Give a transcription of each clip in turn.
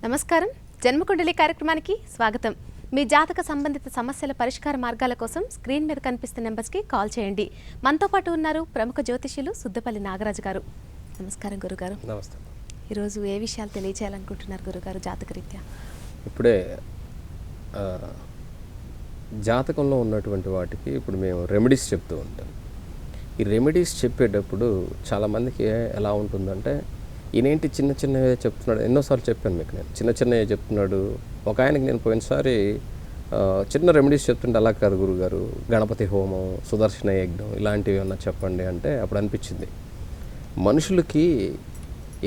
నమస్కారం. జన్మకుండలి కార్యక్రమానికి స్వాగతం. మీ జాతక సంబంధిత సమస్యల పరిష్కార మార్గాల కోసం స్క్రీన్ మీద కనిపిస్తున్న నెంబర్స్కి కాల్ చేయండి. మనతో పాటు ఉన్నారు ప్రముఖ జ్యోతిష్యులు సుద్దపల్లి నాగరాజు గారు. నమస్కారం గురుగారు. నమస్తే. ఈరోజు ఏ విషయాలు తెలియచేయాలనుకుంటున్నారు గురుగారు జాతకరీత్యా? ఇప్పుడే జాతకంలో ఉన్నటువంటి వాటికి ఇప్పుడు మేము రెమెడీస్ చెప్తూ ఉంటాం. ఈ రెమెడీస్ చెప్పేటప్పుడు చాలామందికి ఎలా ఉంటుందంటే, ఈయనేంటి చిన్న చిన్నవే చెప్తున్నాడు. ఎన్నోసార్లు చెప్పాను మీకు, నేను చిన్న చిన్నవే చెప్తున్నాడు. ఒక ఆయనకి నేను పోయినసారి చిన్న రెమెడీస్ చెప్తుంటే, అలా కాదు గురుగారు, గణపతి హోమం, సుదర్శన యజ్ఞం ఇలాంటివి ఏమన్నా చెప్పండి అంటే అప్పుడు అనిపించింది, మనుషులకి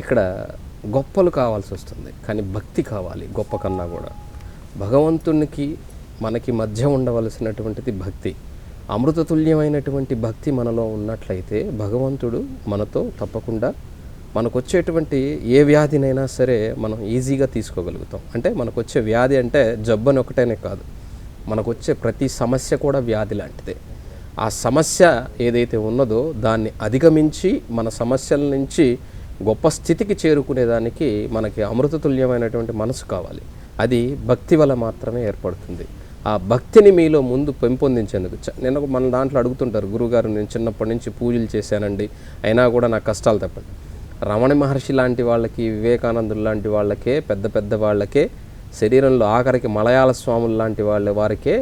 ఇక్కడ గొప్పలు కావాల్సి వస్తుంది, కానీ భక్తి కావాలి. గొప్ప కన్నా కూడా భగవంతునికి మనకి మధ్య ఉండవలసినటువంటిది భక్తి. అమృతతుల్యమైనటువంటి భక్తి మనలో ఉన్నట్లయితే భగవంతుడు మనతో తప్పకుండా మనకు వచ్చేటువంటి ఏ వ్యాధినైనా సరే మనం ఈజీగా తీసుకోగలుగుతాం. అంటే మనకు వచ్చే వ్యాధి అంటే జబ్బని ఒకటేనే కాదు, మనకు వచ్చే ప్రతి సమస్య కూడా వ్యాధి లాంటిదే. ఆ సమస్య ఏదైతే ఉన్నదో దాన్ని అధిగమించి మన సమస్యల నుంచి గొప్ప స్థితికి చేరుకునేదానికి మనకి అమృతతుల్యమైనటువంటి మనసు కావాలి. అది భక్తి వల్ల మాత్రమే ఏర్పడుతుంది. ఆ భక్తిని మీలో ముందు పెంపొందించేందుకు నేను మన దాంట్లో అడుగుతుంటారు, గురుగారు నేను చిన్నప్పటి నుంచి పూజలు చేశానండి, అయినా కూడా నాకు కష్టాలు తప్పండి. రమణ మహర్షి లాంటి వాళ్ళకి, వివేకానందులు లాంటి వాళ్ళకే, పెద్ద పెద్ద వాళ్ళకే, శరీరంలో ఆఖరికి మలయాళ స్వాములు లాంటి వారికే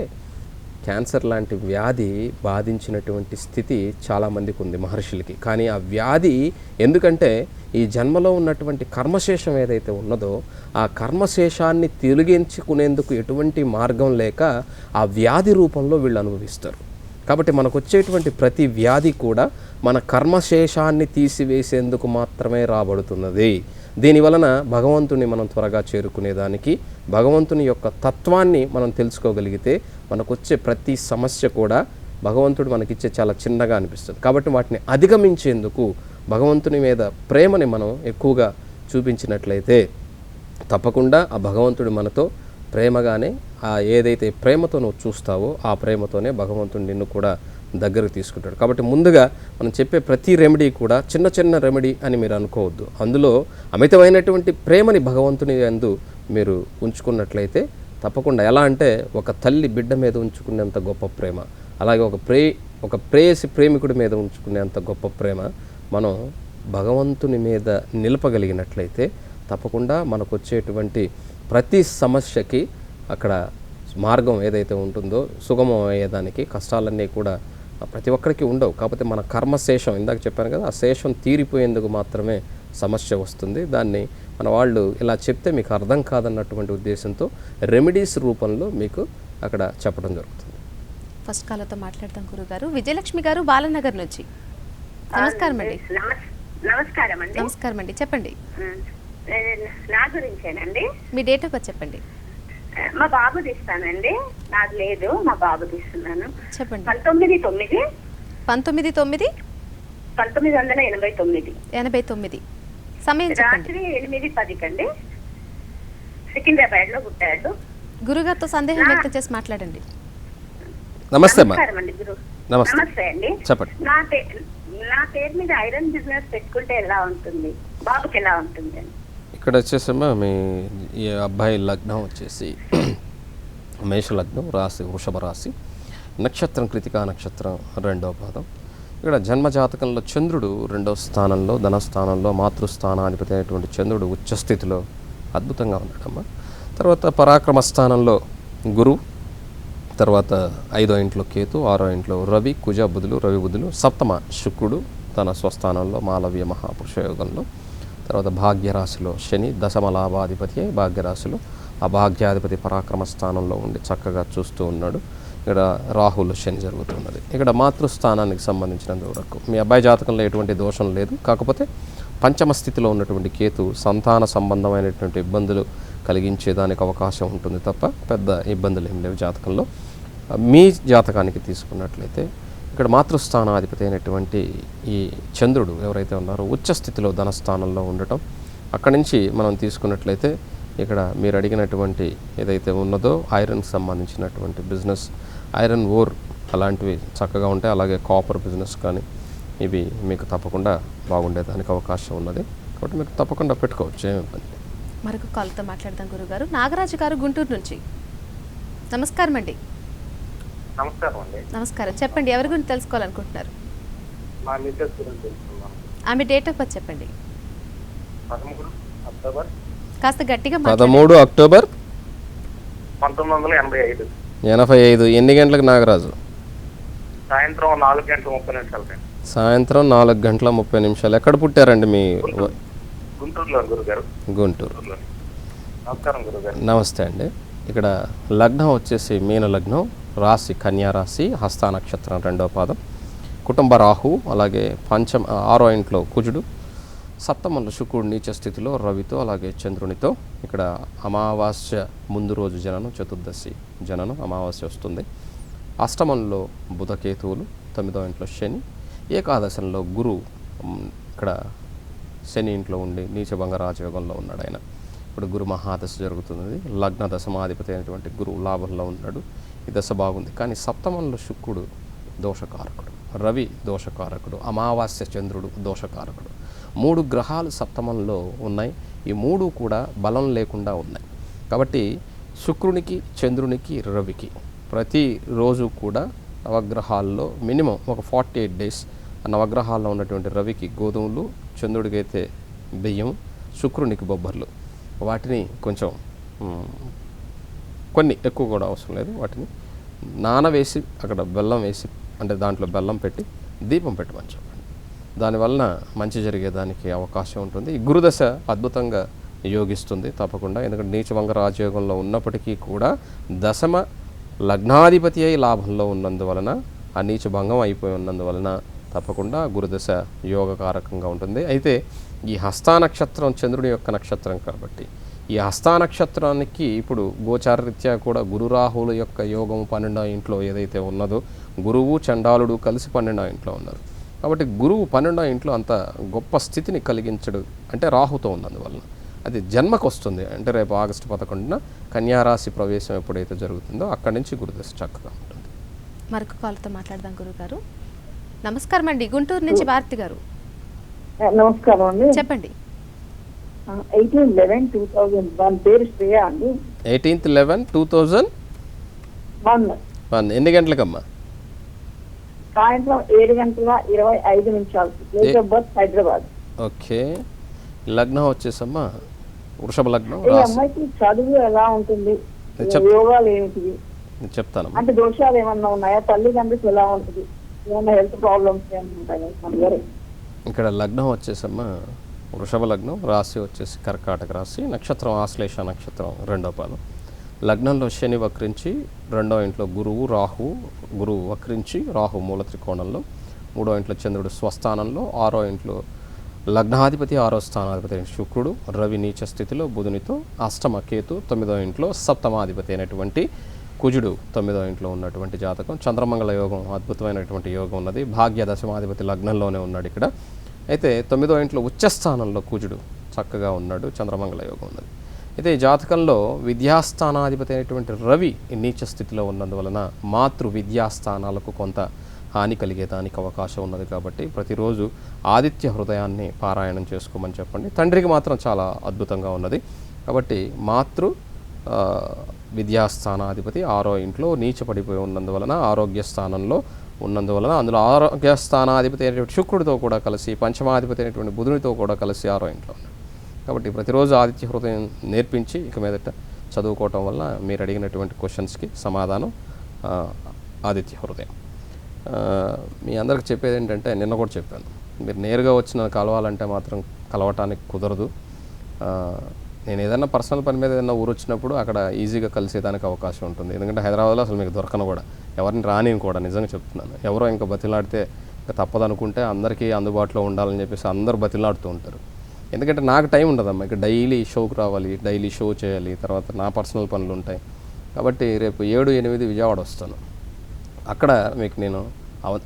క్యాన్సర్ లాంటి వ్యాధి బాధించినటువంటి స్థితి చాలామందికి ఉంది, మహర్షులకి. కానీ ఆ వ్యాధి ఎందుకంటే ఈ జన్మలో ఉన్నటువంటి కర్మశేషం ఏదైతే ఉన్నదో ఆ కర్మశేషాన్ని తొలగించుకునేందుకు ఎటువంటి మార్గం లేక ఆ వ్యాధి రూపంలో వీళ్ళు అనుభవిస్తారు. కాబట్టి మనకు వచ్చేటువంటి ప్రతి వ్యాధి కూడా మన కర్మశేషాన్ని తీసివేసేందుకు మాత్రమే రాబడుతున్నది. దీనివలన భగవంతుని మనం త్వరగా చేరుకునేదానికి, భగవంతుని యొక్క తత్వాన్ని మనం తెలుసుకోగలిగితే మనకు వచ్చే ప్రతి సమస్య కూడా భగవంతుడు మనకిచ్చే చాలా చిన్నగా అనిపిస్తుంది. కాబట్టి వాటిని అధిగమించేందుకు భగవంతుని మీద ప్రేమని మనం ఎక్కువగా చూపించినట్లయితే తప్పకుండా ఆ భగవంతుడు మనతో ప్రేమగానే, ఆ ఏదైతే ప్రేమతో నువ్వు చూస్తావో ఆ ప్రేమతోనే భగవంతుడు నిన్ను కూడా దగ్గరకు తీసుకుంటాడు. కాబట్టి ముందుగా మనం చెప్పే ప్రతి రెమెడీ కూడా చిన్న చిన్న రెమెడీ అని మీరు అనుకోవద్దు. అందులో అమితమైనటువంటి ప్రేమని భగవంతుని యందు మీరు ఉంచుకున్నట్లయితే తప్పకుండా, ఎలా అంటే ఒక తల్లి బిడ్డ మీద ఉంచుకునేంత గొప్ప ప్రేమ, అలాగే ఒక ప్రేయసి ప్రేమికుడి మీద ఉంచుకునేంత గొప్ప ప్రేమ మనం భగవంతుని మీద నిలపగలిగినట్లయితే తప్పకుండా మనకు వచ్చేటువంటి ప్రతి సమస్యకి అక్కడ మార్గం ఏదైతే ఉంటుందో సుగమం అయ్యేదానికి, కష్టాలన్నీ కూడా ప్రతి ఒక్కరికి ఉండవు. కాకపోతే మన కర్మశేషం, ఇందాక చెప్పాను కదా, ఆ శేషం తీరిపోయేందుకు మాత్రమే సమస్య వస్తుంది. దాన్ని మన వాళ్ళు ఇలా చెప్తే మీకు అర్థం కాదన్నటువంటి ఉద్దేశంతో రెమెడీస్ రూపంలో మీకు అక్కడ చెప్పడం జరుగుతుంది. ఫస్ట్ కాలతో మాట్లాడతాం గురుగారు. విజయలక్ష్మి గారు బాలనగర్ నుంచి. నమస్కారం అండి. నమస్కారం అండి. నమస్కారం అండి, చెప్పండి. నా గురించేనండి. మీ డేట్ ఆఫ్ బర్త్ చెప్పండి. మా బాబు తీస్తానండి, నాది లేదు, మా బాబు తీస్తున్నాను. చెప్పండి. 19/9 1989 సమయం చెప్పండి. రాత్రి 8:10 కండి. సికింద్రాబాద్ లో పుట్టాడు. గురుగారితో సందేహం వ్యక్తం చేసి మాట్లాడండి. నమస్తే అండి గురు. నమస్తే అండి, చెప్పండి. నా పేరు మీద ఐరన్ బిజినెస్ పెట్టుకుంటే ఎలా ఉంటుంది, బాబుకి ఎలా ఉంటుంది? ఇక్కడ వచ్చేసమ్మా మీ ఈ అబ్బాయి లగ్నం వచ్చేసి మేష లగ్నం, రాశి వృషభ రాశి, నక్షత్రం కృతికా నక్షత్రం, 2వ పాదం. ఇక్కడ జన్మజాతకంలో చంద్రుడు 2వ స్థానంలో, ధనస్థానంలో, మాతృస్థానాధిపతి అయినటువంటి చంద్రుడు ఉచ్చస్థితిలో అద్భుతంగా ఉన్నాడమ్మా. తర్వాత పరాక్రమ స్థానంలో గురువు, తర్వాత 5వ ఇంట్లో కేతు, 6వ ఇంట్లో రవి, కుజ బుధులు, రవి బుధులు, సప్తమ శుక్రుడు తన స్వస్థానంలో మాలవ్య మహాపురుష యోగంలో, తర్వాత భాగ్యరాశిలో శని, దశమ లాభాధిపతి అయి భాగ్యరాశిలో ఆ భాగ్యాధిపతి పరాక్రమ స్థానంలో ఉండి చక్కగా చూస్తూ ఉన్నాడు. ఇక్కడ రాహుల్ శని జరుగుతున్నది. ఇక్కడ మాతృస్థానానికి సంబంధించినంత వరకు మీ అబ్బాయి జాతకంలో ఎటువంటి దోషం లేదు. కాకపోతే పంచమ స్థితిలో ఉన్నటువంటి కేతు సంతాన సంబంధమైనటువంటి ఇబ్బందులు కలిగించేదానికి అవకాశం ఉంటుంది తప్ప పెద్ద ఇబ్బందులు ఏం లేవు జాతకంలో. మీ జాతకానికి తీసుకున్నట్లయితే ఇక్కడ మాతృస్థానాధిపతి అయినటువంటి ఈ చంద్రుడు ఎవరైతే ఉన్నారో ఉచ్చస్థితిలో ధనస్థానంలో ఉండటం, అక్కడి నుంచి మనం తీసుకున్నట్లయితే ఇక్కడ మీరు అడిగినటువంటి ఏదైతే ఉన్నదో ఐరన్కి సంబంధించినటువంటి బిజినెస్, ఐరన్ ఓర్ అలాంటివి చక్కగా ఉంటాయి. అలాగే కాపర్ బిజినెస్ కానీ ఇవి మీకు తప్పకుండా బాగుండేదానికి అవకాశం ఉన్నది. కాబట్టి మీరు తప్పకుండా పెట్టుకోవచ్చు, ఏమి ఇబ్బంది. మరొక కాల్తో మాట్లాడదాం గురుగారు. నాగరాజు గారు గుంటూరు నుంచి. నమస్కారం అండి. నమస్కారం అండి. నమస్కారం, చెప్పండి ఎవరి గురించి తెలుసుకోవాలనుకుంటున్నారు? మా మిసెస్ గురించి తెలుసుకుందాం. ఆమె డేట్ ఆఫ్ బర్త్ చెప్పండి. 13 అక్టోబర్ కాస్త గట్టిగా 13 అక్టోబర్ 1985 85. ఎన్ని గంటలకు నాగరాజు? సాయంత్రం 4:30 సాయంత్రం 4:30. ఎక్కడ పుట్టారండి మీ? గుంటూరులో గురుగారు. గుంటూరు. నమస్కారం గురుగారు. నమస్తే అండి. ఇక్కడ లగ్నం వచ్చేసి మీన లగ్నం, రాశి కన్యా రాశి, హస్త నక్షత్రం 2వ పాదం, కుటుంబ రాహు, అలాగే 6వ ఇంట్లో కుజుడు, సప్తమంలో శుక్రుడు నీచ స్థితిలో రవితో అలాగే చంద్రునితో. ఇక్కడ అమావాస్య ముందు రోజు జననం, చతుర్దశి జననం, అమావాస్య వస్తుంది. అష్టమంలో బుధకేతువులు, 9వ ఇంట్లో శని, ఏకాదశంలో గురు ఇక్కడ శని ఇంట్లో ఉండి నీచభంగ రాజయోగంలో ఉన్నాడు ఆయన. ఇప్పుడు గురు మహాదశ జరుగుతుంది. లగ్న దశమాధిపతి అయినటువంటి గురువు లాభంలో ఉన్నాడు. ఈ దశ బాగుంది. కానీ సప్తమంలో శుక్రుడు దోషకారకుడు, రవి దోషకారకుడు, అమావాస్య చంద్రుడు దోషకారకుడు. 3 గ్రహాలు సప్తమంలో ఉన్నాయి. ఈ 3 కూడా బలం లేకుండా ఉన్నాయి. కాబట్టి శుక్రునికి, చంద్రునికి, రవికి ప్రతిరోజు కూడా నవగ్రహాల్లో మినిమం ఒక 48 డేస్ నవగ్రహాల్లో ఉన్నటువంటి రవికి గోధుమలు, చంద్రుడికి అయితే బియ్యం, శుక్రునికి బొబ్బర్లు, వాటిని కొంచెం కొన్ని ఎక్కువ కూడా అవసరం లేదు, వాటిని నానవేసి అక్కడ బెల్లం వేసి, అంటే దాంట్లో బెల్లం పెట్టి దీపం పెట్టమని చెప్పండి. దానివలన మంచి జరిగేదానికి అవకాశం ఉంటుంది. ఈ గురుదశ అద్భుతంగా యోగిస్తుంది తప్పకుండా. ఎందుకంటే నీచభంగ రాజయోగంలో ఉన్నప్పటికీ కూడా దశమ లగ్నాధిపతి అయి లాభంలో ఉన్నందువలన, ఆ నీచభంగం అయిపోయి ఉన్నందువలన తప్పకుండా గురుదశ యోగకారకంగా ఉంటుంది. అయితే ఈ హస్తా నక్షత్రం చంద్రుడి యొక్క నక్షత్రం కాబట్టి ఈ హస్తా నక్షత్రానికి ఇప్పుడు గోచారరీత్యా కూడా గురు రాహుల యొక్క యోగం 12వ ఇంట్లో ఏదైతే ఉన్నదో, గురువు చండాలుడు కలిసి 12వ ఇంట్లో ఉన్నారు. కాబట్టి గురువు 12వ ఇంట్లో అంత గొప్ప స్థితిని కలిగించడు, అంటే రాహుతో ఉన్నందువలన అది జన్మకు వస్తుంది. అంటే రేపు ఆగస్టు 11న కన్యారాశి ప్రవేశం ఎప్పుడైతే జరుగుతుందో అక్కడి నుంచి గురుదశ చక్కగా ఉంటుంది. మరొక కాల్తో మాట్లాడదాం గురుగారు. నమస్కారం అండి, గుంటూరు నుంచి భారతి గారు. నమస్కారం అండి. చెప్పండి. 18/11/2001 పేరు శ్రేయ అండి. 18/11/2001. ఎన్ని గంటలకమ్మా? సాయంత్రం 7:25. Place of birth Hyderabad. Okay. లగ్నం వచ్చేసమ్మా వృషభ లగ్నం. ఈ అమ్మాయికి చదువు ఎలా ఉంటుంది, యోగాలు ఏమిటి చెప్తానమ్మా. అంటే దోషాలు ఏమన్నా ఉన్నాయా, తల్లిదండ్రులకు ఎలా ఉంటుంది, ఏమన్నా హెల్త్ ప్రాబ్లమ్స్ ఏమన్నా ఉంటాయా? ఇక్కడ లగ్నం వచ్చేసమ్మా వృషభ లగ్నం, రాశి వచ్చేసి కర్కాటక రాశి, నక్షత్రం ఆశ్లేష నక్షత్రం 2వ పాదం. లగ్నంలో శని వక్రించి 2వ ఇంట్లో గురువు వక్రించి రాహు మూల త్రికోణంలో, 3వ ఇంట్లో చంద్రుడు స్వస్థానంలో, 6వ ఇంట్లో లగ్నాధిపతి 6వ స్థానాధిపతి శుక్రుడు, రవి నీచ స్థితిలో బుధునితో, అష్టమ కేతు 9వ ఇంట్లో, సప్తమాధిపతి అయినటువంటి కుజుడు 9వ ఇంట్లో ఉన్నటువంటి జాతకం. చంద్రమంగళ యోగం అద్భుతమైనటువంటి యోగం ఉన్నది. భాగ్య దశమాధిపతి లగ్నంలోనే ఉన్నాడు ఇక్కడ. అయితే 9వ ఇంట్లో ఉచ్చస్థానంలో కుజుడు చక్కగా ఉన్నాడు, చంద్రమంగళ యోగం ఉన్నది. అయితే ఈ జాతకంలో విద్యాస్థానాధిపతి అయినటువంటి రవి నీచ స్థితిలో ఉన్నందువలన మాతృ విద్యాస్థానాలకు కొంత హాని కలిగేదానికి అవకాశం ఉన్నది. కాబట్టి ప్రతిరోజు ఆదిత్య హృదయాన్ని పారాయణం చేసుకోమని చెప్పండి. తండ్రికి మాత్రం చాలా అద్భుతంగా ఉన్నది. కాబట్టి మాతృ విద్యాస్థానాధిపతి 6వ ఇంట్లో నీచపడిపోయి ఉన్నందువలన, ఆరోగ్య స్థానంలో ఉన్నందువలన, అందులో ఆరోగ్య స్థానాధిపతి అయినటువంటి శుక్రుడితో కూడా కలిసి, పంచమాధిపతి అయినటువంటి బుధునితో కూడా కలిసి 6వ ఇంట్లో ఉన్నాడు. కాబట్టి ప్రతిరోజు ఆదిత్య హృదయం నేర్పించి ఇక మీదట చదువుకోవటం వల్ల మీరు అడిగినటువంటి క్వశ్చన్స్కి సమాధానం ఆదిత్య హృదయం. మీ అందరికి చెప్పేది ఏంటంటే, నిన్న కూడా చెప్పాను, మీరు నేరుగా వచ్చిన కలవాలంటే మాత్రం కలవటానికి కుదరదు. నేను ఏదైనా పర్సనల్ పని మీద ఏదైనా ఊరు వచ్చినప్పుడు అక్కడ ఈజీగా కలిసేదానికి అవకాశం ఉంటుంది. ఎందుకంటే హైదరాబాద్లో అసలు మీకు దొరకను కూడా, ఎవరిని రానిని కూడా, నిజంగా చెప్తున్నాను. ఎవరో ఇంకా బతిలాడితే తప్పదనుకుంటే అందరికీ అందుబాటులో ఉండాలని చెప్పేసి అందరూ బతిలాడుతూ ఉంటారు. ఎందుకంటే నాకు టైం ఉండదమ్మా, ఇక డైలీ షోకి రావాలి, డైలీ షో చేయాలి, తర్వాత నా పర్సనల్ పనులు ఉంటాయి. కాబట్టి రేపు 7-8 విజయవాడ వస్తాను. అక్కడ మీకు నేను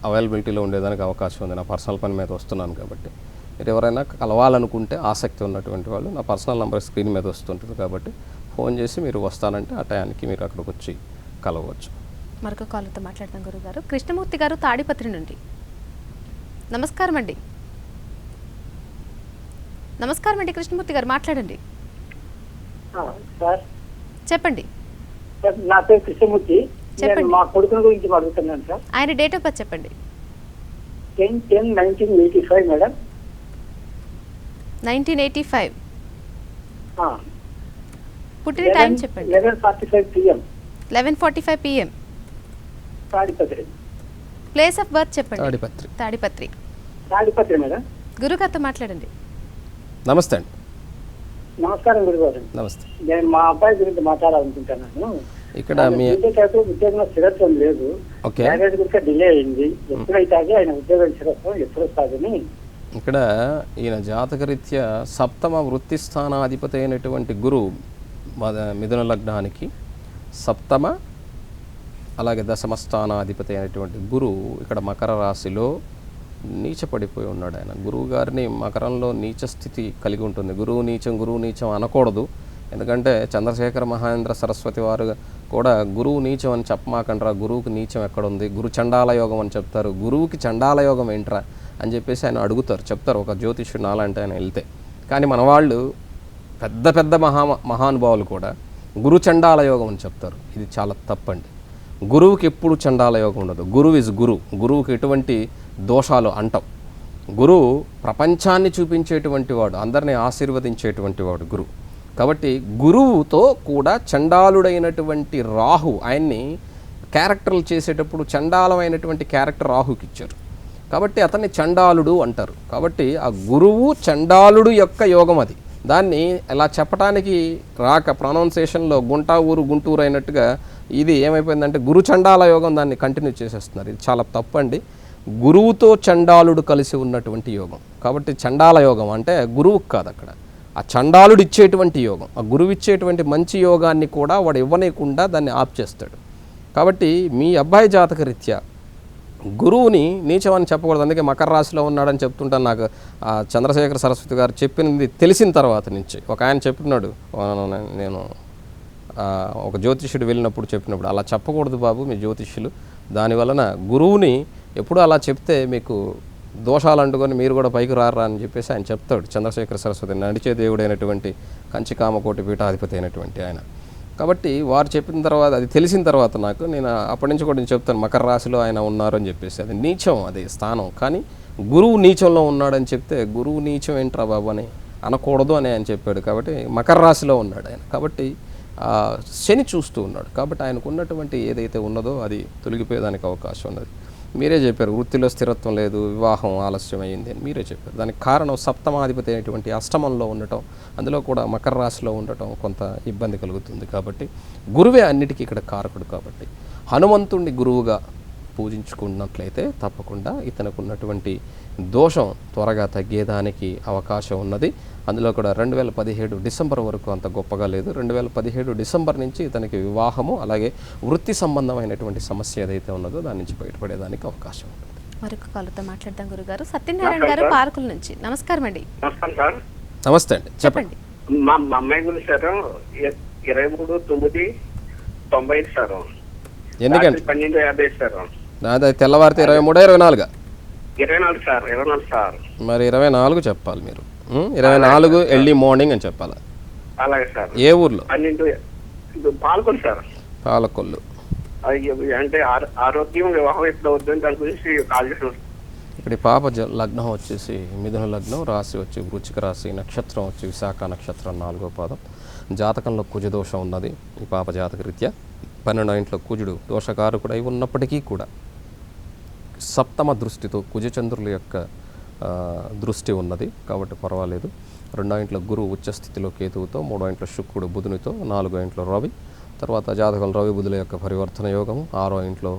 అవైలబిలిటీలో ఉండేదానికి అవకాశం ఉంది. నా పర్సనల్ పని మీద వస్తున్నాను కాబట్టి మీరు ఎవరైనా కలవాలనుకుంటే ఆసక్తి ఉన్నటువంటి వాళ్ళు నా పర్సనల్ నెంబర్ స్క్రీన్ మీద వస్తుంటుంది. కాబట్టి ఫోన్ చేసి మీరు వస్తానంటే ఆ టయానికి మీరు అక్కడికి వచ్చి కలవచ్చు. మరొక కాల్తో మాట్లాడతాం గురుగారు. కృష్ణమూర్తి గారు తాడిపత్రి నుండి. నమస్కారం అండి. నమస్కారం అండి కృష్ణమూర్తి గారు, మాట్లాడండి. సార్ చెప్పండి. సార్, నా పేరు కృష్ణమూర్తి. చెప్పండి. నేను మా కొడుకుని గురించి అడుగుతున్నాను సార్. ఆయన డేట్ ఆఫ్ బర్త్ చెప్పండి. 10/10/1985 మేడం. 1985. పుట్టిన టైం చెప్పండి. 11:45 PM. 11:45 PM. Tadipatri. Place of birth చెప్పండి. తాడిపత్రి. తాడిపత్రి. తాడిపత్రి మేడం. గురుగారితో మాట్లాడండి. నమస్తే అండి. నమస్కారం గురుగారు. నమస్తే. నేను మా అబ్బాయి గురించి మాట్లాడాలనుకుంటున్నాను. ఇక్కడ మీ ఉద్యోగంలో స్థిరత్వం లేదు. ఓకే. మ్యారేజ్ గురించి డిలే అయింది. ఎప్పుడైతే ఆయన ఉద్యోగం స్థిరత్వం ఎప్పుడు వస్తుందని. ఇక్కడ ఈయన జాతకరీత్యా సప్తమ వృత్తి స్థానాధిపతి అయినటువంటి గురువు మిథున లగ్నానికి సప్తమ అలాగే దశమ స్థానాధిపతి అయినటువంటి గురువు ఇక్కడ మకర రాశిలో నీచపడిపోయి ఉన్నాడు. ఆయన గురువు గారిని మకరంలో నీచ స్థితి కలిగి ఉంటుంది. గురువు నీచం అనకూడదు. ఎందుకంటే చంద్రశేఖర మహేంద్ర సరస్వతి వారు కూడా గురువు నీచం అని చెప్పమాకండ్రా, గురువుకి నీచం ఎక్కడుంది, గురు చండాల యోగం అని చెప్తారు, గురువుకి చండాల యోగం ఏంట్రా అని చెప్పేసి ఆయన అడుగుతారు, చెప్తారు ఒక జ్యోతిష్యుడు నాలంటే ఆయన వెళ్తే. కానీ మన వాళ్ళు పెద్ద పెద్ద మహానుభావులు కూడా గురు చండాల యోగం అని చెప్తారు. ఇది చాలా తప్పండి. గురువుకి ఎప్పుడు చండాల యోగం ఉండదు. గురువు ఇస్ గురువుకి ఎటువంటి దోషాలు అంటాం. గురువు ప్రపంచాన్ని చూపించేటువంటి వాడు, అందరినీ ఆశీర్వదించేటువంటి వాడు గురువు. కాబట్టి గురువుతో కూడా చండాలుడైనటువంటి రాహు ఆయన్ని క్యారెక్టర్లు చేసేటప్పుడు చండాలమైనటువంటి క్యారెక్టర్ రాహుకి ఇచ్చారు. కాబట్టి అతన్ని చండాలుడు అంటారు. కాబట్టి ఆ గురువు చండాలుడు యొక్క యోగం అది. దాన్ని ఇలా చెప్పడానికి రాక ప్రొనౌన్సియేషన్లో గుంటూరు అయినట్టుగా ఇది ఏమైపోయిందంటే గురు చండాల యోగం దాన్ని కంటిన్యూ చేసేస్తున్నారు. ఇది చాలా తప్పండి. గురువుతో చండాలుడు కలిసి ఉన్నటువంటి యోగం. కాబట్టి చండాల యోగం అంటే గురువుకు కాదు, అక్కడ ఆ చండాలుడు ఇచ్చేటువంటి యోగం. ఆ గురువు ఇచ్చేటువంటి మంచి యోగాన్ని కూడా వాడు ఇవ్వనీయకుండా దాన్ని ఆప్ చేస్తాడు. కాబట్టి మీ అబ్బాయి జాతక రీత్యా గురువుని నీచం అని చెప్పకూడదు. అందుకే మకర రాశిలో ఉన్నాడని చెప్తుంటాను. నాకు చంద్రశేఖర సరస్వతి గారు చెప్పినది తెలిసిన తర్వాత నుంచి ఒక ఆయన చెప్తున్నాడు, నేను ఒక జ్యోతిష్యుడు వెళ్ళినప్పుడు చెప్పినప్పుడు అలా చెప్పకూడదు బాబు మీ జ్యోతిష్యులు, దానివలన గురువుని ఎప్పుడు అలా చెప్తే మీకు దోషాలు అంటుకొని మీరు కూడా పైకి రారా అని చెప్పేసి ఆయన చెప్తాడు. చంద్రశేఖర సరస్వతి నడిచే దేవుడైనటువంటి కంచికామకోటి పీఠాధిపతి అయినటువంటి ఆయన. కాబట్టి వారు చెప్పిన తర్వాత అది తెలిసిన తర్వాత నేను అప్పటి నుంచి కూడా నేను చెప్తాను మకర రాశిలో ఆయన ఉన్నారు అని చెప్పేసి. అది నీచం, అది స్థానం. కానీ గురువు నీచంలో ఉన్నాడని చెప్తే గురువు నీచం ఏంట్రా బాబు అని అనకూడదు అని ఆయన చెప్పాడు. కాబట్టి మకర రాశిలో ఉన్నాడు ఆయన. కాబట్టి శని చూస్తూ ఉన్నాడు. కాబట్టి ఆయనకు ఉన్నటువంటి ఏదైతే ఉన్నదో అది తొలగిపోయేదానికి అవకాశం ఉన్నది. మీరే చెప్పారు వృత్తిలో స్థిరత్వం లేదు, వివాహం ఆలస్యం అయ్యింది అని మీరే చెప్పారు. దానికి కారణం సప్తమాధిపతి అయినటువంటి అష్టమంలో ఉండటం, అందులో కూడా మకర రాశిలో ఉండటం కొంత ఇబ్బంది కలుగుతుంది. కాబట్టి గురువే అన్నిటికీ ఇక్కడ కారకుడు. కాబట్టి హనుమంతుడిని గురువుగా పూజించుకున్నట్లయితే తప్పకుండా ఇతనికి ఉన్నటువంటి దోషం త్వరగా తగ్గేదానికి అవకాశం ఉన్నది. అందులో కూడా 2017 డిసెంబర్ వరకు అంత గొప్పగా లేదు. 2017 డిసెంబర్ నుంచి ఇతనికి వివాహము అలాగే వృత్తి సంబంధమైనటువంటి సమస్య ఏదైతే ఉన్నదో దాని నుంచి బయటపడేదానికి అవకాశం ఉంటుంది. మరొక కాలుతో మాట్లాడదాం గురుగారు. సత్యనారాయణ గారు పార్కుల నుంచి. నమస్కారం అండి. నమస్కారం సార్. నమస్తే అండి, చెప్పండి. మా అమ్మాయి గురించి సార్ 23/9/90 సార్. ఎందుకండి 12:50 సార్. నాది తెల్లవారితే 23, 24 సార్. 24 సార్. మరి 24 చెప్పాలి మీరు. 24 ఎర్లీ మార్నింగ్ అని చెప్పాలి. అలాగే సార్. ఏ ఊర్లో? 12 పాల్గొని సార్. పాలకొల్లు. అంటే ఆరోగ్యం వివాహం ఎప్పుడు అవుతుంది దాని గురించి కాల్ చేసాం. ఇక్కడ ఈ పాప లగ్నం వచ్చేసి మిథున లగ్నం, రాశి వచ్చి వృశ్చిక రాశి, నక్షత్రం వచ్చి విశాఖ నక్షత్రం 4వ పాదం. జాతకంలో కుజదోషం ఉన్నది ఈ పాప జాతక రీత్యా. 12వ ఇంట్లో కుజుడు దోషకారకుడు అయి ఉన్నప్పటికీ కూడా సప్తమ దృష్టితో కుజచంద్రుల యొక్క దృష్టి ఉన్నది కాబట్టి పర్వాలేదు. 2వ ఇంట్లో గురువు ఉచ్చస్థితిలో కేతువుతో, 3వ ఇంట్లో శుక్రుడు బుధునితో, 4వ ఇంట్లో రవి, తర్వాత జాతకం రవి బుధుల యొక్క పరివర్తన యోగము, 6వ ఇంట్లో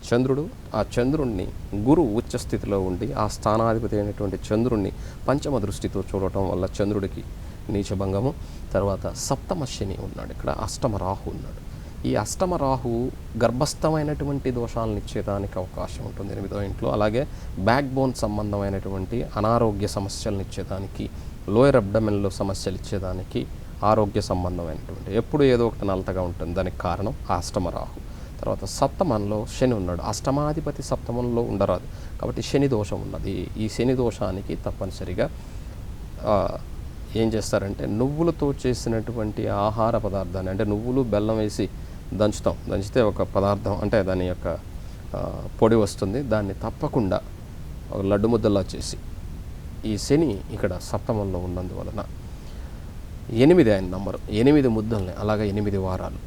చంద్రుడు. ఆ చంద్రుణ్ణి గురువు ఉచ్చస్థితిలో ఉండి ఆ స్థానాధిపతి అయినటువంటి చంద్రుణ్ణి పంచమ దృష్టితో చూడటం వల్ల చంద్రుడికి నీచభంగము. తర్వాత సప్తమ శని ఉన్నాడు, ఇక్కడ అష్టమ రాహు ఉన్నాడు. ఈ అష్టమ రాహు గర్భస్థమైనటువంటి దోషాలను ఇచ్చేదానికి అవకాశం ఉంటుంది 8వ ఇంట్లో. అలాగే బ్యాక్ బోన్ సంబంధమైనటువంటి అనారోగ్య సమస్యలను ఇచ్చేదానికి, లోయర్ అబ్డమెన్లో సమస్యలు ఇచ్చేదానికి, ఆరోగ్య సంబంధమైనటువంటి ఎప్పుడు ఏదో ఒకటి నలతగా ఉంటుంది. దానికి కారణం ఆ అష్టమ రాహు. తర్వాత సప్తమంలో శని ఉన్నాడు. అష్టమాధిపతి సప్తమంలో ఉండరాదు కాబట్టి శని దోషం ఉన్నది. ఈ శని దోషానికి తప్పనిసరిగా ఏం చేస్తారంటే నువ్వులతో చేసినటువంటి ఆహార పదార్థాన్ని, అంటే నువ్వులు బెల్లం వేసి దంచితే ఒక పదార్థం, అంటే దాని యొక్క పొడి వస్తుంది. దాన్ని తప్పకుండా ఒక లడ్డు ముద్దలా చేసి, ఈ శని ఇక్కడ సప్తమంలో ఉన్నందువలన 8 ఆయన నంబరు, 8 ముద్దల్ని అలాగే 8 వారాలు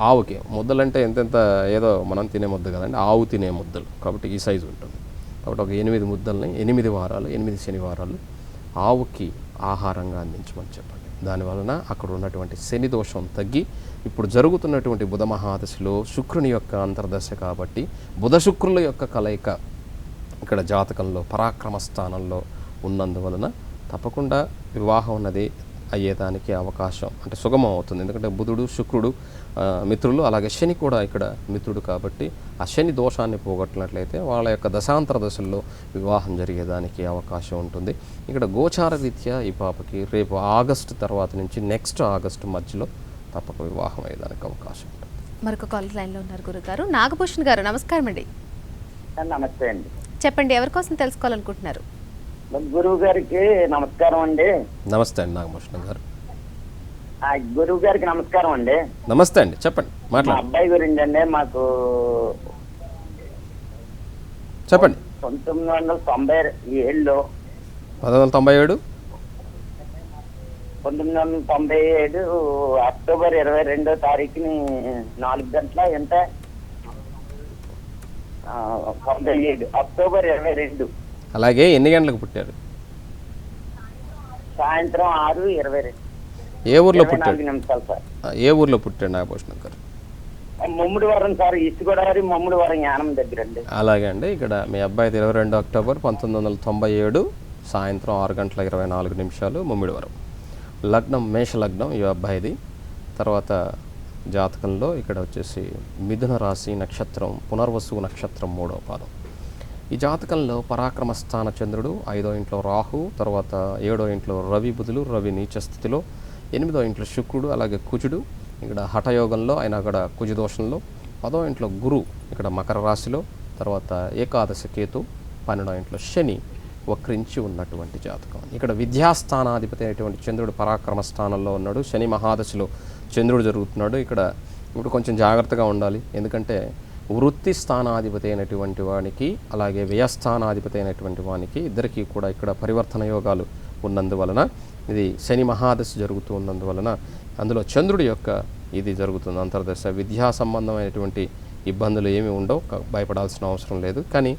ఆవుకి ముద్దలంటే ఎంతెంత ఏదో మనం తినే ముద్ద కదండి, ఆవు తినే ముద్దలు కాబట్టి ఈ సైజు ఉంటుంది. కాబట్టి ఒక 8 ముద్దల్ని 8 వారాలు, 8 శనివారాలు ఆవుకి ఆహారంగా అందించమని చెప్పండి. దానివలన అక్కడ ఉన్నటువంటి శని దోషం తగ్గి, ఇప్పుడు జరుగుతున్నటువంటి బుధ మహాదశలో శుక్రుని యొక్క అంతర్దశ కాబట్టి బుధ శుక్రుల యొక్క కలయిక ఇక్కడ జాతకంలో పరాక్రమ స్థానంలో ఉన్నందువలన తప్పకుండా వివాహం అన్నది అయ్యేదానికి అవకాశం, అంటే సుగమం అవుతుంది. ఎందుకంటే బుధుడు శుక్రుడు మిత్రులు, అలాగే శని కూడా ఇక్కడ మిత్రుడు కాబట్టి ఆ శని దోషాన్ని పోగొట్టినట్లయితే వాళ్ళ యొక్క దశాంతర దశల్లో వివాహం జరిగేదానికి అవకాశం ఉంటుంది. ఇక్కడ గోచార రీత్యా ఈ పాపకి రేపు ఆగస్టు తర్వాత నుంచి నెక్స్ట్ ఆగస్టు మధ్యలో తప్పక వివాహం అయ్యేదానికి అవకాశం ఉంటుంది. మరొక కాలర్ లైన్లో ఉన్నారు గురుగారు. నాగభూషణ్ గారు నమస్కారం అండి. నమస్తే అండి. చెప్పండి, ఎవరి కోసం తెలుసుకోవాలనుకుంటున్నారు? గురువు గారికి నమస్కారం అండి. నమస్తే అండి నాగభూషణ్ గారు. గురువు గారికి నమస్కారం అండి. నమస్తే అండి, చెప్పండి, మా మాట్లాడండి. అబ్బాయి గురించి అండి, మాకు చెప్పండి. 1997 1997 అక్టోబర్ 22వ తారీఖుని 4 గంటల ఎంత 97 అక్టోబర్ 22 అలాగే ఎన్ని గంటలకు పుట్టారు? సాయంత్రం 6:22 ఏ ఊర్లో పుట్టాడు? 24 నిమిషాలు సార్. ఏ ఊర్లో పుట్టాడు నాగభూషణ్ గారు? ముమ్మిడివరం సార్, ఈస్ట్ గోదావరి ముమ్మిడివరం యానం దగ్గర అండి. అలాగే అండి, ఇక్కడ మీ అబ్బాయిది 22 అక్టోబర్ 1997 సాయంత్రం 6:24 ముమ్మిడివరం. లగ్నం మేష లగ్నం ఈ అబ్బాయిది. తర్వాత జాతకంలో ఇక్కడ వచ్చేసి మిథున రాశి నక్షత్రం పునర్వసు నక్షత్రం 3వ పాదం. ఈ జాతకంలో పరాక్రమ స్థాన చంద్రుడు, 5వ ఇంట్లో రాహు, తర్వాత 7వ ఇంట్లో రవి బుధులు, రవి నీచ స్థితిలో, 8వ ఇంట్లో శుక్రుడు, అలాగే కుజుడు ఇక్కడ హఠయోగంలో, ఆయన అక్కడ కుజదోషంలో, 10వ ఇంట్లో గురు ఇక్కడ మకర రాశిలో, తర్వాత ఏకాదశ కేతు, 12వ ఇంట్లో శని వక్రించి ఉన్నటువంటి జాతకం. ఇక్కడ విద్యాస్థానాధిపతి అయినటువంటి చంద్రుడు పరాక్రమ స్థానంలో ఉన్నాడు. శని మహాదశలో చంద్రుడు జరుగుతున్నాడు. ఇక్కడ ఇప్పుడు కొంచెం జాగ్రత్తగా ఉండాలి. ఎందుకంటే వృత్తి స్థానాధిపతి అయినటువంటి వానికి, అలాగే వ్యయస్థానాధిపతి అయినటువంటి వానికి ఇద్దరికీ కూడా ఇక్కడ పరివర్తన యోగాలు ఉన్నందువలన, ఇది శని మహాదశ జరుగుతూ ఉన్నందువలన అందులో చంద్రుడి యొక్క ఇది జరుగుతుంది అంతర్దశ. విద్యా సంబంధమైనటువంటి ఇబ్బందులు ఏమీ ఉండవు, భయపడాల్సిన అవసరం లేదు. కానీ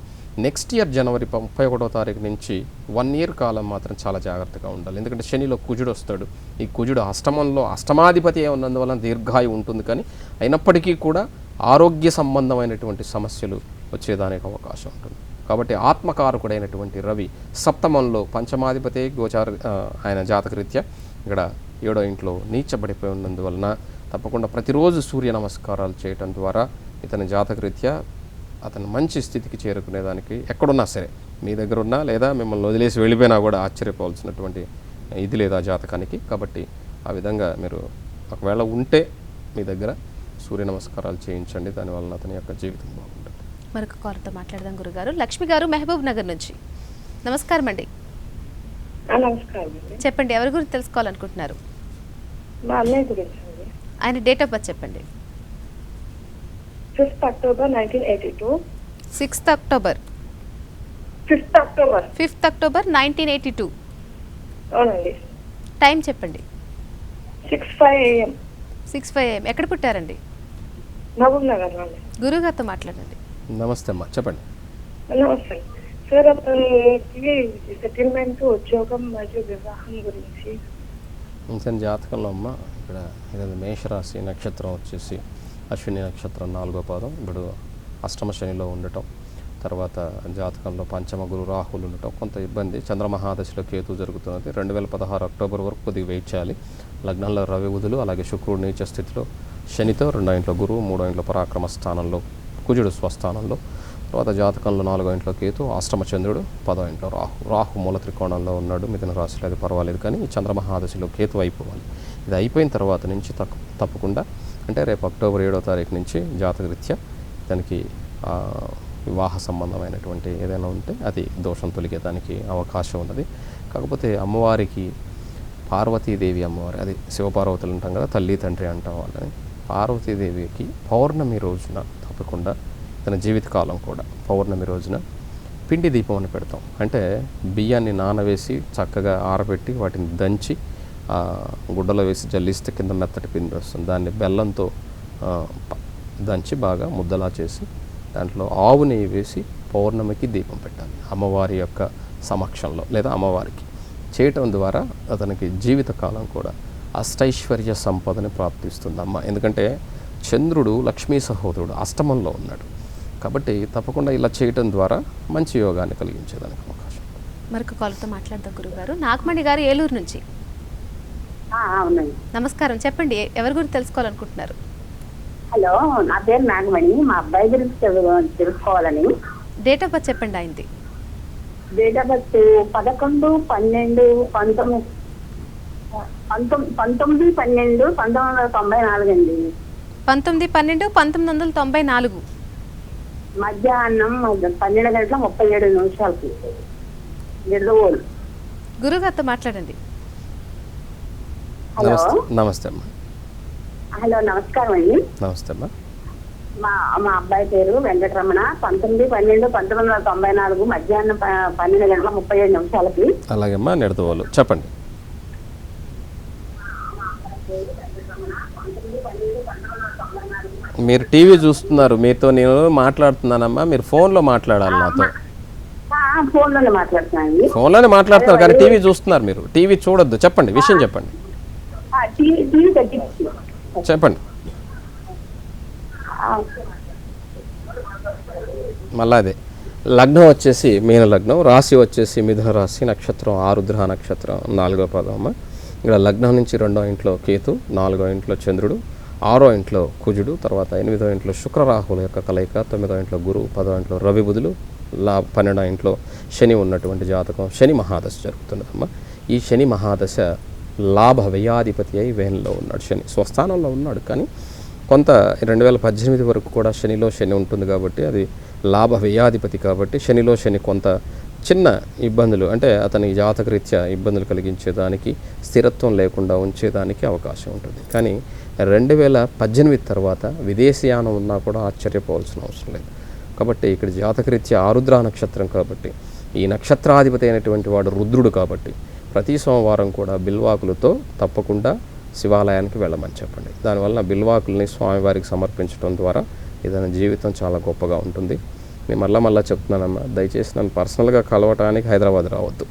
నెక్స్ట్ ఇయర్ జనవరి 31వ తారీఖు నుంచి 1 ఇయర్ కాలం మాత్రం చాలా జాగ్రత్తగా ఉండాలి. ఎందుకంటే శనిలో కుజుడు వస్తాడు. ఈ కుజుడు అష్టమంలో అష్టమాధిపతి ఉన్నందువలన దీర్ఘాయు ఉంటుంది. కానీ అయినప్పటికీ కూడా ఆరోగ్య సంబంధమైనటువంటి సమస్యలు వచ్చేదానికి అవకాశం ఉంటుంది. కాబట్టి ఆత్మకారకుడైనటువంటి రవి సప్తమంలో పంచమాధిపతి గోచార ఆయన జాతకరీత్యా ఇక్కడ 7వ ఇంట్లో నీచబడిపోయి ఉన్నందువలన తప్పకుండా ప్రతిరోజు సూర్య నమస్కారాలు చేయటం ద్వారా ఇతని జాతకరీత్యా అతను మంచి స్థితికి చేరుకునేదానికి, ఎక్కడున్నా సరే మీ దగ్గర ఉన్నా లేదా మిమ్మల్ని వదిలేసి వెళ్ళిపోయినా కూడా ఆశ్చర్యపోవాల్సినటువంటి ఇది లేదా జాతకానికి. కాబట్టి ఆ విధంగా మీరు ఒకవేళ ఉంటే మీ దగ్గర సూర్య నమస్కారాలు చేయించండి, దానివల్ల అతని యొక్క జీవితం బాగుంటుంది. మరొక కాలర్తో మాట్లాడదాం గురుగారు. లక్ష్మి గారు మహబూబ్ నగర్ నుంచి. నమస్కారం అండి. నమస్కారం అండి. చెప్పండి, ఎవరి గురించి తెలుసుకోవాలనుకుంటున్నారు? మా అన్నయ్య గురించి అండి. ఆయన డేట్ ఆఫ్ బర్త్ చెప్పండి. 5th October 1982. 6th October 5th October 5th October 1982. అవునండి. టైం చెప్పండి. 6:05 AM 6:05 AM. ఎక్కడ పుట్టారండి? మహబూబ్ నగర్ అండి. గురుగారితో మాట్లాడండి. నమస్తే అమ్మా, చెప్పండి. నమస్తే సార్. అతనికి సెటిల్మెంట్, ఉద్యోగం మరియు వివాహం గురించి. ఇతని జాతకంలో అమ్మ ఇక్కడ ఇది మేషరాశి నక్షత్రం వచ్చేసి అశ్విని నక్షత్రం 4వ పాదం. ఇప్పుడు అష్టమ శనిలో ఉండటం, తర్వాత జాతకంలో పంచమ గురు రాహులు ఉండటం కొంత ఇబ్బంది. చంద్రమహాదశలో కేతు జరుగుతున్నది. 2016 అక్టోబర్ వరకు కొద్దిగా వెయిట్ చేయాలి. లగ్నంలో రవి బుధులు, అలాగే శుక్రుడు నీచ స్థితిలో, శనితో 2వ ఇంట్లో గురువు, 3వ ఇంట్లో పరాక్రమ స్థానంలో కుజుడు స్వస్థానంలో, తర్వాత జాతకంలో 4వ ఇంట్లో కేతు, అష్టమ చంద్రుడు, 10వ ఇంట్లో రాహు మూల త్రికోణంలో ఉన్నాడు. మిథున రాశిలో అది పర్వాలేదు, కానీ ఈ చంద్రమహాదశలో కేతు అయిపోవాలి. ఇది అయిపోయిన తర్వాత నుంచి తప్పకుండా, అంటే రేపు అక్టోబర్ 7వ తారీఖు నుంచి జాతకరీత్యా దానికి వివాహ సంబంధమైనటువంటి ఏదైనా ఉంటే అది దోషం తొలగేదానికి అవకాశం ఉన్నది. కాకపోతే అమ్మవారికి పార్వతీదేవి అమ్మవారి, అది శివపార్వతులు అంటాం కదా, తల్లి తండ్రి అంటాం వాళ్ళని. పార్వతీదేవికి పౌర్ణమి రోజున తప్పకుండా తన జీవితకాలం కూడా పౌర్ణమి రోజున పిండి దీపం అని పెడతాం. అంటే బియ్యాన్ని నానవేసి చక్కగా ఆరబెట్టి వాటిని దంచి గుడ్డలో వేసి జల్లిస్తే కింద మెత్తటి పిండి వస్తుంది. దాన్ని బెల్లంతో దంచి బాగా ముద్దలా చేసి దాంట్లో ఆవు నెయ్యి వేసి పౌర్ణమికి దీపం పెట్టాలి అమ్మవారి యొక్క సమక్షంలో, లేదా అమ్మవారికి. చేయటం ద్వారా అతనికి జీవితకాలం కూడా అష్టైశ్వర్య సంపదని ప్రాప్తిస్తుంది అమ్మ. ఎందుకంటే చంద్రుడు లక్ష్మీ సహోదరుడు అష్టమంలో ఉన్నాడు కాబట్టి తప్పకుండా ఇలా చేయటం ద్వారా మంచి యోగాన్ని కలిగించేదానికి అవకాశం. మరొక కాల్తో మాట్లాడదాం గురుగారు. నాగమణి గారు ఏలూరు నుంచి. అవునండి. నమస్కారం, చెప్పండి ఎవరి గురించి తెలుసుకోవాలనుకుంటున్నారు? హలో, నా పేరు నాగమణి. మా అబ్బాయి గురించి తెలుసుకోవాలని. డేట్ ఆఫ్ బర్త్ చెప్పండి ఆయనది. డేట్ ఆఫ్ బర్త్ 11/12/1994 అండి. 19/12/1994 మధ్యాహ్నం 12:37 నిర్దవోలు. గురుగారితో మాట్లాడండి. హలో, నమస్తే అమ్మా. హలో, నమస్కారం అండి. నమస్తే అమ్మా. మా అబ్బాయి పేరు వెంకటరమణ. 19/12/1994 మధ్యాహ్నం 12:37 అలాగేమ్మా, నిడదవోలు. చెప్పండి. మీరు టీవీ చూస్తున్నారు, మీతో నేను మాట్లాడుతున్నానమ్మా, మీరు ఫోన్లో మాట్లాడాలి నాతో. ఫోన్లోనే మాట్లాడుతున్నాను. ఫోన్లోనే మాట్లాడుతున్నారు కానీ టీవీ చూస్తున్నారు. మీరు టీవీ చూడొద్దు. చెప్పండి, విషయం చెప్పండి. చెప్పండి. మళ్ళా అదే లగ్నం వచ్చేసి మీన లగ్నం, రాశి వచ్చేసి మిథున రాశి, నక్షత్రం ఆరుద్ర నక్షత్రం, 4వ పదం అమ్మ. ఇక్కడ లగ్నం నుంచి 2వ ఇంట్లో కేతు, 4వ ఇంట్లో చంద్రుడు, 6వ ఇంట్లో కుజుడు, తర్వాత 8వ ఇంట్లో శుక్రరాహుల యొక్క కలయిక, 9వ ఇంట్లో గురువు, 10వ ఇంట్లో రవి బుధులు, 12వ ఇంట్లో శని ఉన్నటువంటి జాతకం. శని మహాదశ జరుగుతున్నదమ్మ. ఈ శని మహాదశ లాభ వ్యయాధిపతి అయి వేన్లో ఉన్నాడు. శని స్వస్థానంలో ఉన్నాడు కానీ కొంత 2018 వరకు కూడా శనిలో శని ఉంటుంది కాబట్టి అది లాభ వ్యయాధిపతి కాబట్టి శనిలో శని కొంత చిన్న ఇబ్బందులు, అంటే అతని జాతకరీత్యా ఇబ్బందులు కలిగించేదానికి, స్థిరత్వం లేకుండా ఉంచేదానికి అవకాశం ఉంటుంది. కానీ 2018 తర్వాత విదేశీయానం ఉన్నా కూడా ఆశ్చర్యపోవాల్సిన అవసరం లేదు. కాబట్టి ఇక్కడ జాతకరీత్యా ఆరుద్ర నక్షత్రం కాబట్టి ఈ నక్షత్రాధిపతి అయినటువంటి వాడు రుద్రుడు కాబట్టి ప్రతి సోమవారం కూడా బిల్వాకులతో తప్పకుండా శివాలయానికి వెళ్ళమని చెప్పండి. దానివల్ల బిల్వాకుల్ని స్వామివారికి సమర్పించడం ద్వారా ఏదైనా జీవితం చాలా గొప్పగా ఉంటుంది. నేను మళ్ళా చెప్తున్నానమ్మా, దయచేసి నన్ను పర్సనల్గా కలవటానికి హైదరాబాద్ రావద్దు.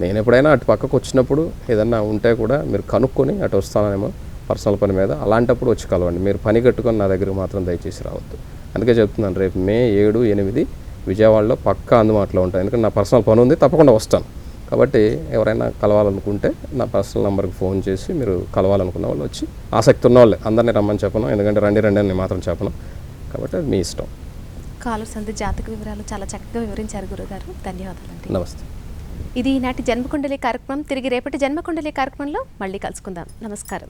నేను ఎప్పుడైనా అటు పక్కకు వచ్చినప్పుడు ఏదన్నా ఉంటే కూడా మీరు కనుక్కొని అటు వస్తానేమో పర్సనల్ పని మీద, అలాంటప్పుడు వచ్చి కలవండి. మీరు పని కట్టుకొని నా దగ్గరికి మాత్రం దయచేసి రావద్దు. అందుకే చెప్తున్నాను, రేపు మే 7, 8 విజయవాడలో పక్కా అందుబాటులో ఉంటాను. ఎందుకంటే నా పర్సనల్ పని ఉంది, తప్పకుండా వస్తాను. కాబట్టి ఎవరైనా కలవాలనుకుంటే నా పర్సనల్ నెంబర్కి ఫోన్ చేసి మీరు కలవాలనుకున్న వాళ్ళు వచ్చి, ఆసక్తి ఉన్న వాళ్ళే, అందరినీ రమ్మని చెప్పను, ఎందుకంటే రండి అని మాత్రం చెప్పను. కాబట్టి అది మీ ఇష్టం. కాలర్ సంధి జాతక వివరాలు చాలా చక్కగా వివరించారు గురుగారు. ధన్యవాదాలండి. నమస్తే. ఇది ఈనాటి జన్మకుండలి కార్యక్రమం. తిరిగి రేపటి జన్మకుండలి కార్యక్రమంలో మళ్ళీ కలుసుకుందాం. నమస్కారం.